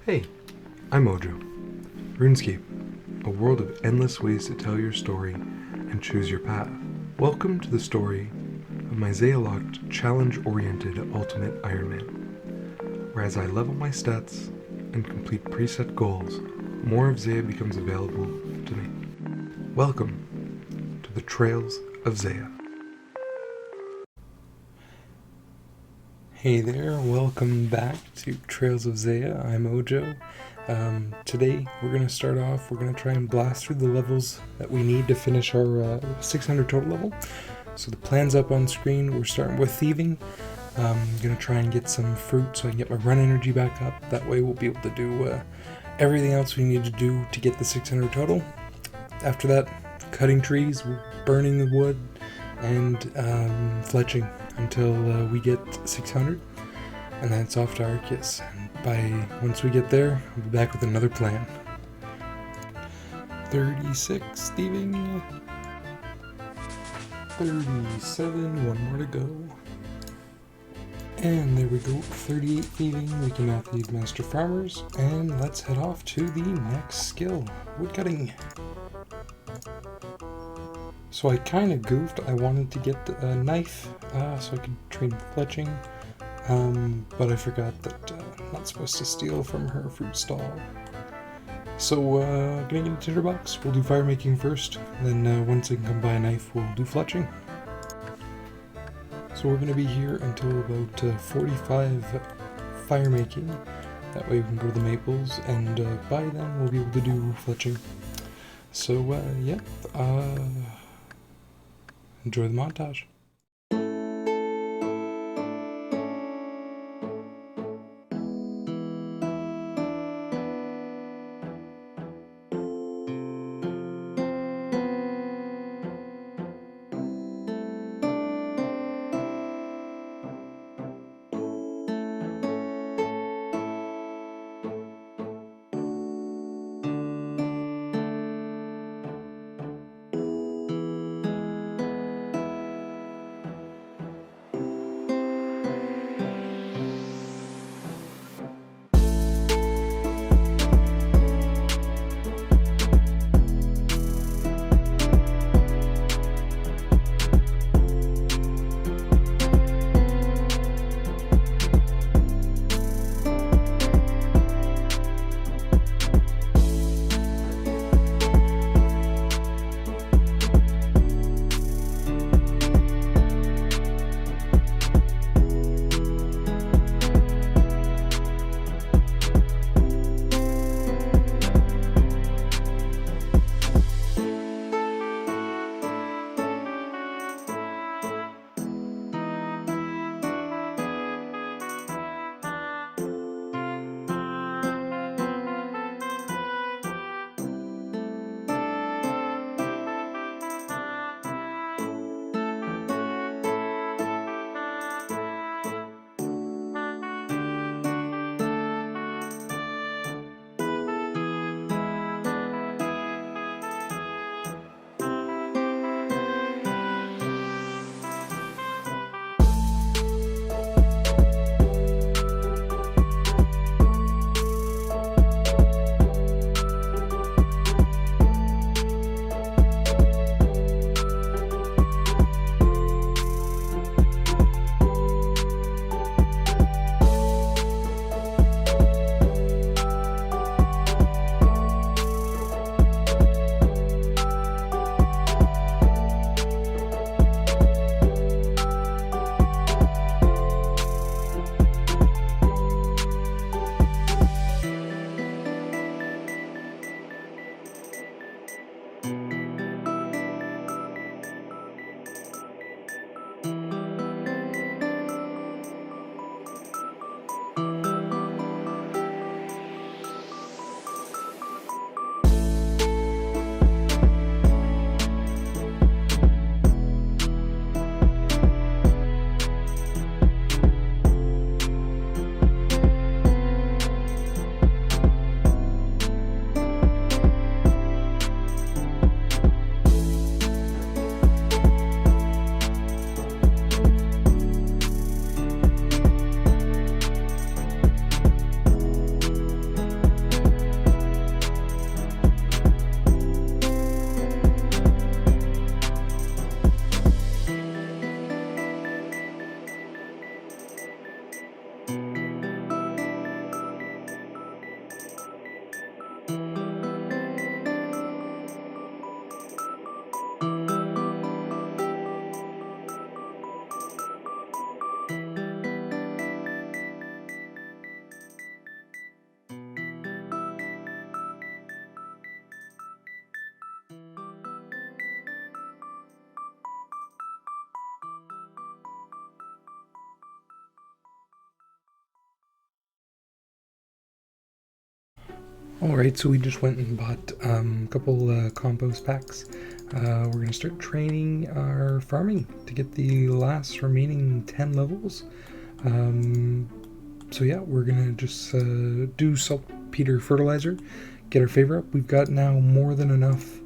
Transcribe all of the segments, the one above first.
Hey, I'm Ojo. RuneScape, a world of endless ways to tell your story and choose your path. Welcome to the story of my Zeah-locked, challenge-oriented Ultimate Iron Man, where as I level my stats and complete preset goals, more of Zeah becomes available to me. Welcome to the Trails of Zeah. Hey there, welcome back to Trails of Zeah. I'm Ojo. Today we're going to start off, we're going to try and blast through the levels that we need to finish our 600 total level. So the plan's up on screen. We're starting with thieving. I'm going to try and get some fruit so I can get my run energy back up. That way we'll be able to do everything else we need to do to get the 600 total. After that, cutting trees, burning the wood, and fletching until we get 600, and then it's off to Arceus. And once we get there, I'll be back with another plan. 36 thieving, 37, one more to go, and there we go. 38 thieving. We can now thieve Master Farmers, and let's head off to the next skill, woodcutting. So I kind of goofed. I wanted to get a knife so I could train fletching, but I forgot that I'm not supposed to steal from her fruit stall. So gonna get a tinderbox. We'll do fire making first, then once I can come buy a knife, we'll do fletching. So we're gonna be here until about 45 fire making. That way we can go to the maples, and by then we'll be able to do fletching. So yeah. Enjoy the montage. Alright, so we just went and bought a couple compost packs. We're going to start training our farming to get the last remaining 10 levels. So yeah, we're going to just do saltpeter fertilizer, get our favor up. We've got now more than enough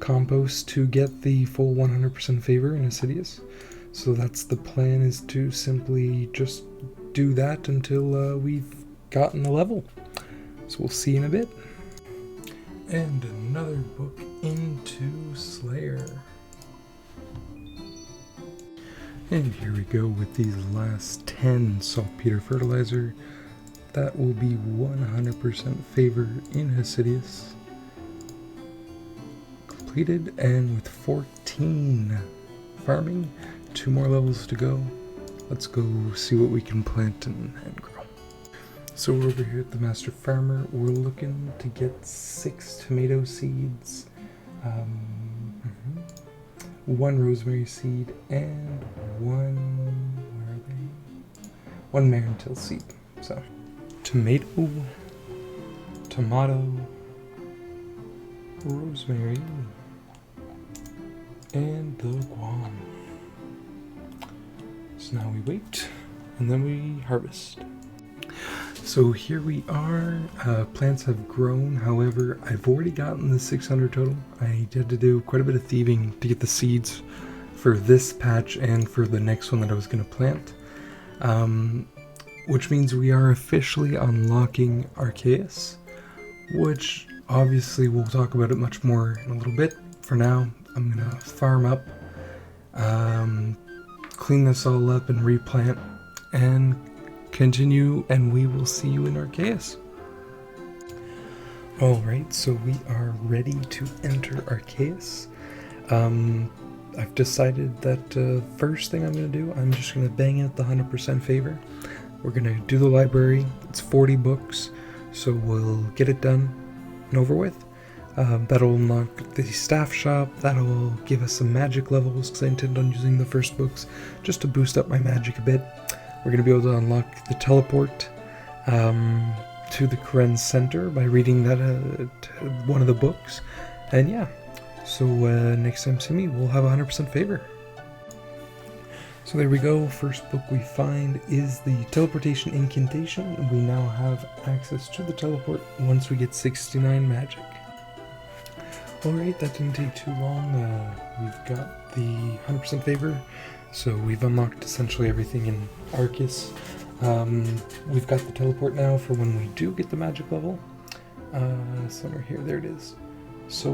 compost to get the full 100% favor in Assidious. So that's the plan, is to simply just do that until we've gotten the level. So we'll see in a bit. And another book into Slayer. And here we go with these last 10 saltpeter fertilizer. That will be 100% favor in Assidious. Completed, and with 14 farming, 2 more levels to go. Let's go see what we can plant and grow. So we're over here at the Master Farmer. We're looking to get 6 tomato seeds, 1 rosemary seed, and 1 Marentil seed. So tomato, rosemary, and the guam. So now we wait, and then we harvest. So here we are. Plants have grown. However, I've already gotten the 600 total. I had to do quite a bit of thieving to get the seeds for this patch and for the next one that I was going to plant. Which means we are officially unlocking Arceus, which obviously we'll talk about it much more in a little bit. For now, I'm going to farm up, clean this all up and replant, and continue, and we will see you in Arceus. Alright, so we are ready to enter Arceus. I've decided that first thing I'm going to do, I'm just going to bang out the 100% favor. We're going to do the library. It's 40 books, so we'll get it done and over with. That'll unlock the staff shop. That'll give us some magic levels, because I intend on using the first books just to boost up my magic a bit. We're going to be able to unlock the teleport to the Karen Center by reading that one of the books. And yeah, so next time see me, we'll have 100% favor. So there we go. First book we find is the Teleportation Incantation. We now have access to the teleport once we get 69 magic. Alright, that didn't take too long. We've got the 100% favor. So we've unlocked essentially everything in Arceus. We've got the teleport now for when we do get the magic level. Somewhere here, there it is. So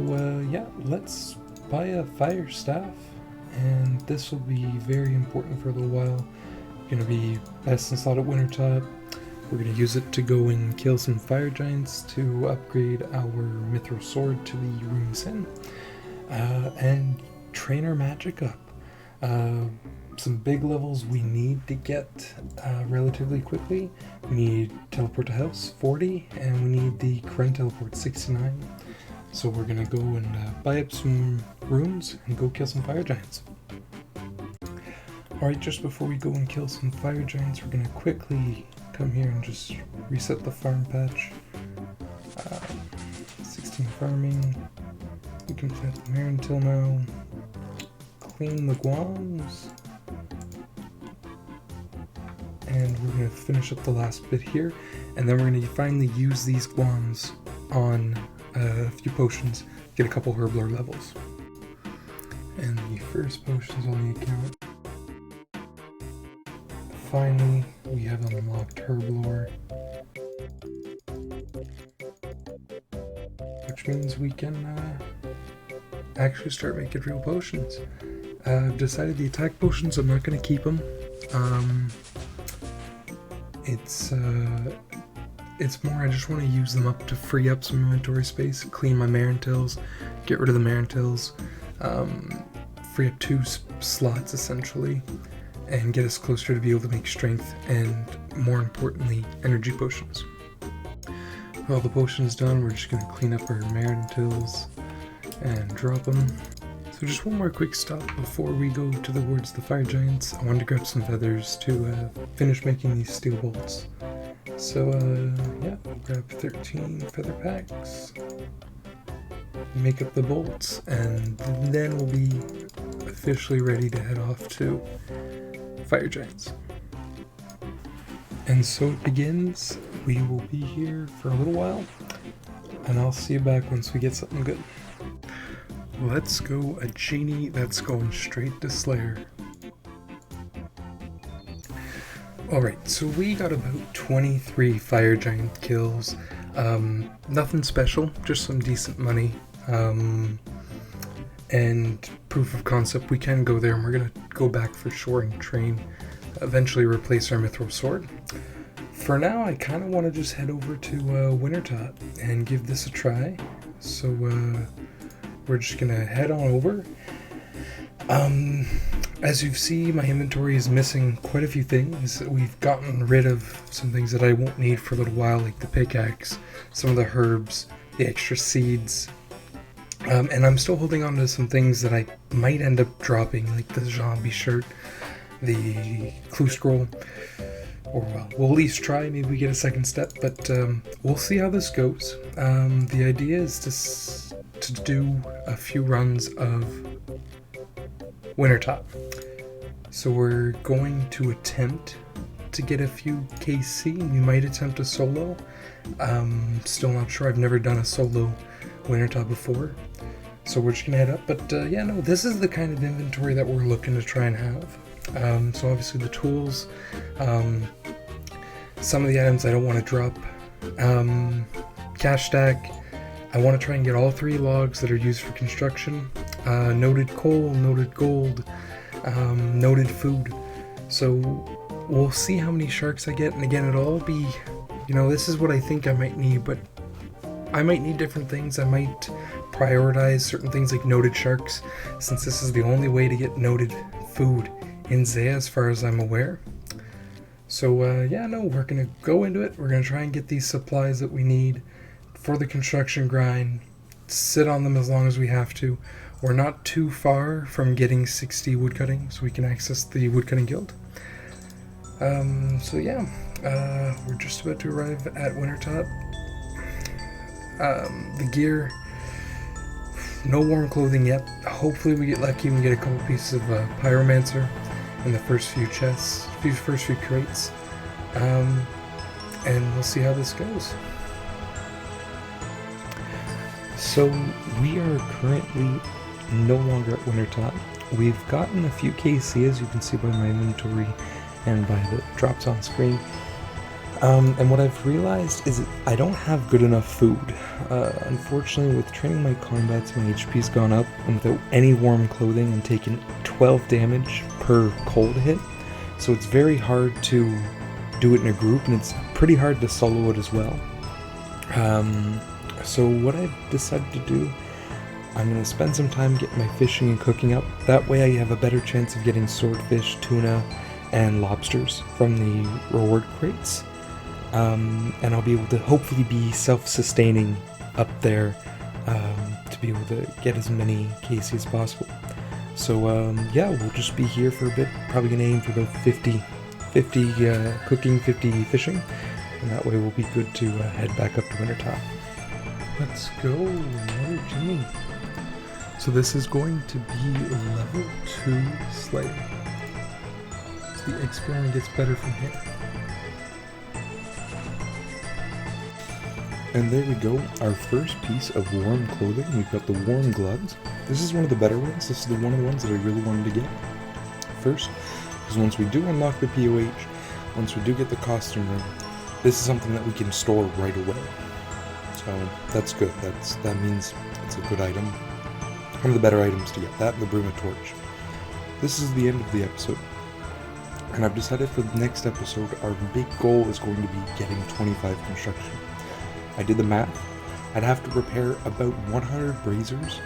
yeah, let's buy a fire staff, and this will be very important for a little while. Going to be best in slot at Wintertop. We're going to use it to go and kill some fire giants to upgrade our Mithril sword to the Rune Sin, and train our magic up. Some big levels we need to get relatively quickly. We need Teleport to House 40, and we need the Karen Teleport 69. So we're gonna go and buy up some runes and go kill some fire giants. Alright, just before we go and kill some fire giants, we're gonna quickly come here and just reset the farm patch. 16 farming. We can plant the Marentil now. Clean the guams, and we're going to finish up the last bit here, and then we're going to finally use these guams on a few potions, get a couple herblore levels. And the first potion's on the account. Finally, we have unlocked herblore, which means we can actually start making real potions. I've decided the attack potions, I'm not going to keep them. It's more I just want to use them up to free up some inventory space, clean my Marentils, get rid of the Marentils, free up 2 slots essentially, and get us closer to be able to make strength and, more importantly, energy potions. With all the potions done, we're just going to clean up our Marentils and drop them. So just one more quick stop before we go towards the fire giants. I wanted to grab some feathers to finish making these steel bolts. So, yeah, we'll grab 13 feather packs, make up the bolts, and then we'll be officially ready to head off to Fire Giants. And so it begins. We will be here for a little while, and I'll see you back once we get something good. Let's go a genie that's going straight to Slayer. Alright, so we got about 23 Fire Giant kills. Nothing special, just some decent money. And proof of concept, we can go there, and we're going to go back for sure and train. Eventually replace our Mithril Sword. For now, I kind of want to just head over to Wintertop and give this a try. So we're just going to head on over. As you see, my inventory is missing quite a few things. We've gotten rid of some things that I won't need for a little while, like the pickaxe, some of the herbs, the extra seeds. And I'm still holding on to some things that I might end up dropping, like the zombie shirt, the clue scroll, or we'll at least try. Maybe we get a second step, but we'll see how this goes. The idea is to do a few runs of Wintertop. So we're going to attempt to get a few KC. We might attempt a solo. Still not sure. I've never done a solo Wintertop before. So we're just gonna head up. But yeah, no, this is the kind of inventory that we're looking to try and have. So obviously the tools, some of the items I don't want to drop. Cash stack. I want to try and get all 3 logs that are used for construction. Noted coal, noted gold, noted food. So we'll see how many sharks I get, and again, it'll all be, this is what I think I might need, but I might need different things. I might prioritize certain things like noted sharks, since this is the only way to get noted food in Zeah as far as I'm aware. So yeah, no, we're gonna go into it. We're gonna try and get these supplies that we need for the construction grind, sit on them as long as we have to. We're not too far from getting 60 woodcutting, so we can access the woodcutting guild. So yeah, we're just about to arrive at Wintertop. The gear, no warm clothing yet. Hopefully we get lucky and we get a couple pieces of pyromancer in the first few chests, first few crates. And we'll see how this goes. So we are currently no longer at Wintertop. We've gotten a few KC, as you can see by my inventory and by the drops on screen. And what I've realized is that I don't have good enough food. Unfortunately, with training my combats, my HP's gone up, and without any warm clothing, I'm taking 12 damage per cold hit. So it's very hard to do it in a group, and it's pretty hard to solo it as well. So what I've decided to do, I'm going to spend some time getting my fishing and cooking up. That way I have a better chance of getting swordfish, tuna, and lobsters from the reward crates. And I'll be able to hopefully be self-sustaining up there to be able to get as many KC as possible. So yeah, we'll just be here for a bit. Probably going to aim for about 50 cooking, 50 fishing. And that way we'll be good to head back up to Wintertop. Let's go, another genie. So this is going to be level 2 Slayer. So the XP only gets better from here. And there we go, our first piece of warm clothing. We've got the warm gloves. This is one of the better ones. This is one of the ones that I really wanted to get first. Because once we do unlock the POH, once we do get the costume room, this is something that we can store right away. So that's good. That means it's a good item. One of the better items to get. That and the Bruma Torch. This is the end of the episode. And I've decided for the next episode, our big goal is going to be getting 25 construction. I did the math. I'd have to repair about 100 braziers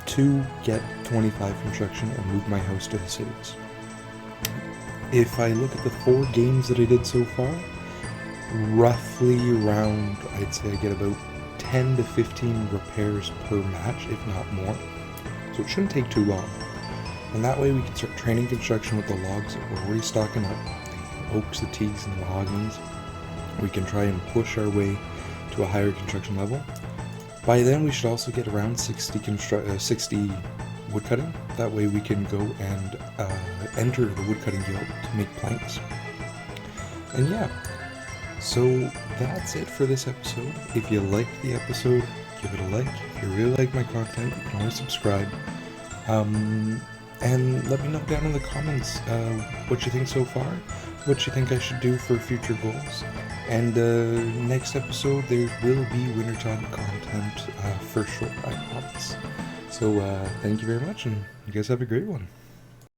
to get 25 construction and move my house to the cities. If I look at the 4 games that I did so far, roughly around, I'd say I get about 10 to 15 repairs per match, if not more. So it shouldn't take too long. And that way we can start training construction with the logs that we're already stocking up, the oaks, the teaks, and the mahoganies. we can try and push our way to a higher construction level. By then we should also get around 60 woodcutting. That way we can go and enter the woodcutting guild to make planks. And yeah, so that's it for this episode. If you liked the episode, give it a like. If you really like my content, you can always subscribe. And let me know down in the comments what you think so far, what you think I should do for future goals. And next episode there will be wintertime content for sure, I promise. So thank you very much, and you guys have a great one.